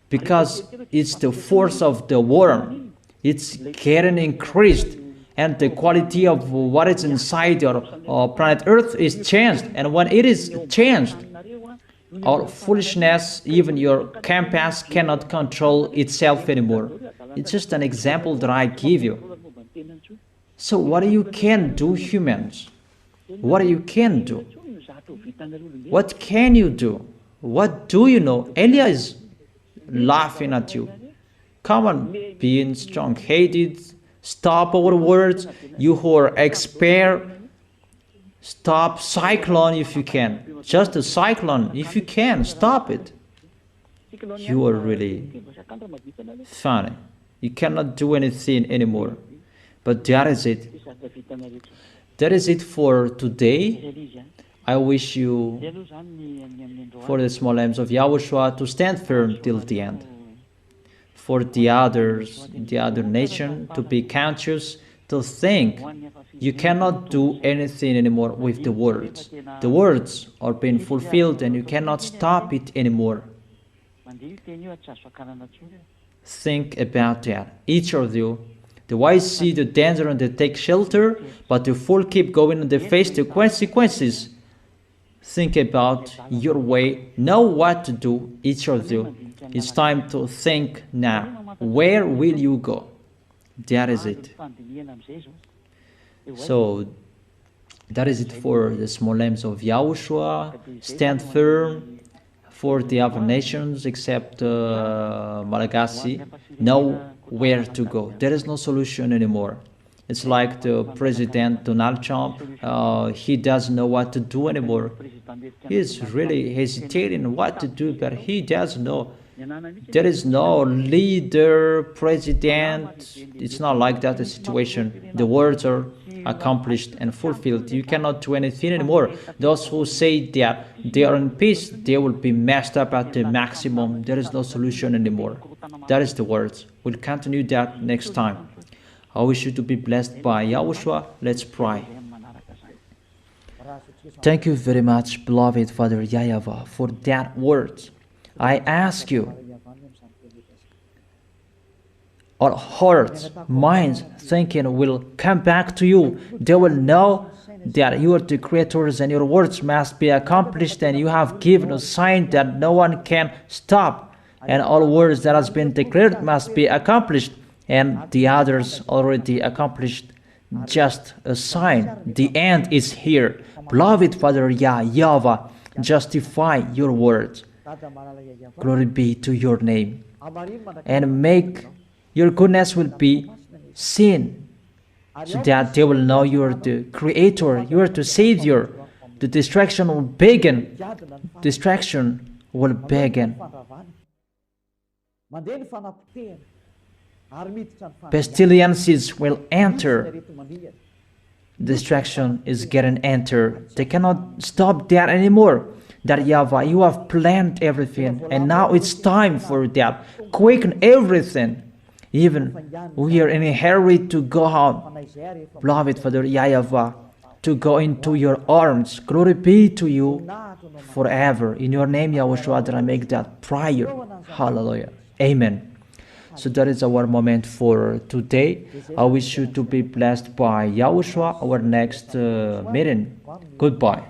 because it's the force of the worm. It's getting increased, and the quality of what is inside your planet Earth is changed. And when it is changed, our foolishness, even your compass cannot control itself anymore. It's just an example that I give you. So what you can do, humans? What you can do? What can you do? What do you know? Elia is laughing at you. Come on, being strong-headed, stop our words. You who are expert, stop cyclone if you can. Just a cyclone, if you can, stop it. You are really funny. You cannot do anything anymore. But that is it. That is it for today. I wish you, for the small lambs of YAHOSHUA, to stand firm till the end. for the others, the other nation, to be conscious, to think. You cannot do anything anymore with the words. The words are being fulfilled and you cannot stop it anymore. Think about that. Each of you, the wise see the danger and they take shelter, but the fool keep going and they face the consequences. Think about your way, know what to do, each of you. It's time to think now. Where will you go? That is it. So, that is it for the small names of Yahushua. Stand firm for the other nations except Malagasy. Know where to go. There is no solution anymore. It's like the President Donald Trump. He doesn't know what to do anymore. He's really hesitating what to do, but he doesn't know. There is no leader, president. It's not like that, the situation. The words are accomplished and fulfilled. You cannot do anything anymore. Those who say that they are in peace, they will be messed up at the maximum. There is no solution anymore. That is the words. We'll continue that next time. I wish you to be blessed by Yahushua. Let's pray. Thank you very much, beloved Father YAHVAH, for that word. I ask you, our hearts, minds, thinking will come back to you. They will know that you are the creators and your words must be accomplished, and you have given a sign that no one can stop. And all words that has been declared must be accomplished, and the others already accomplished. Just a sign. The end is here. Beloved Father YAHVAH, justify your words. Glory be to your name. And make your goodness will be seen, so that they will know you are the creator, you are the savior. The distraction will begin. Distraction will begin. Pestilences will enter. Distraction is getting entered. They cannot stop that anymore. That YAHVAH, you have planned everything, and now it's time for that. Quicken everything. Even we are in a hurry to go out. Beloved Father YAHVAH, to go into your arms. Glory be to you forever. In your name, Yahushua, that I make that prayer. Hallelujah. Amen. So that is our moment for today. I wish you to be blessed by Yahushua, our next meeting. Goodbye.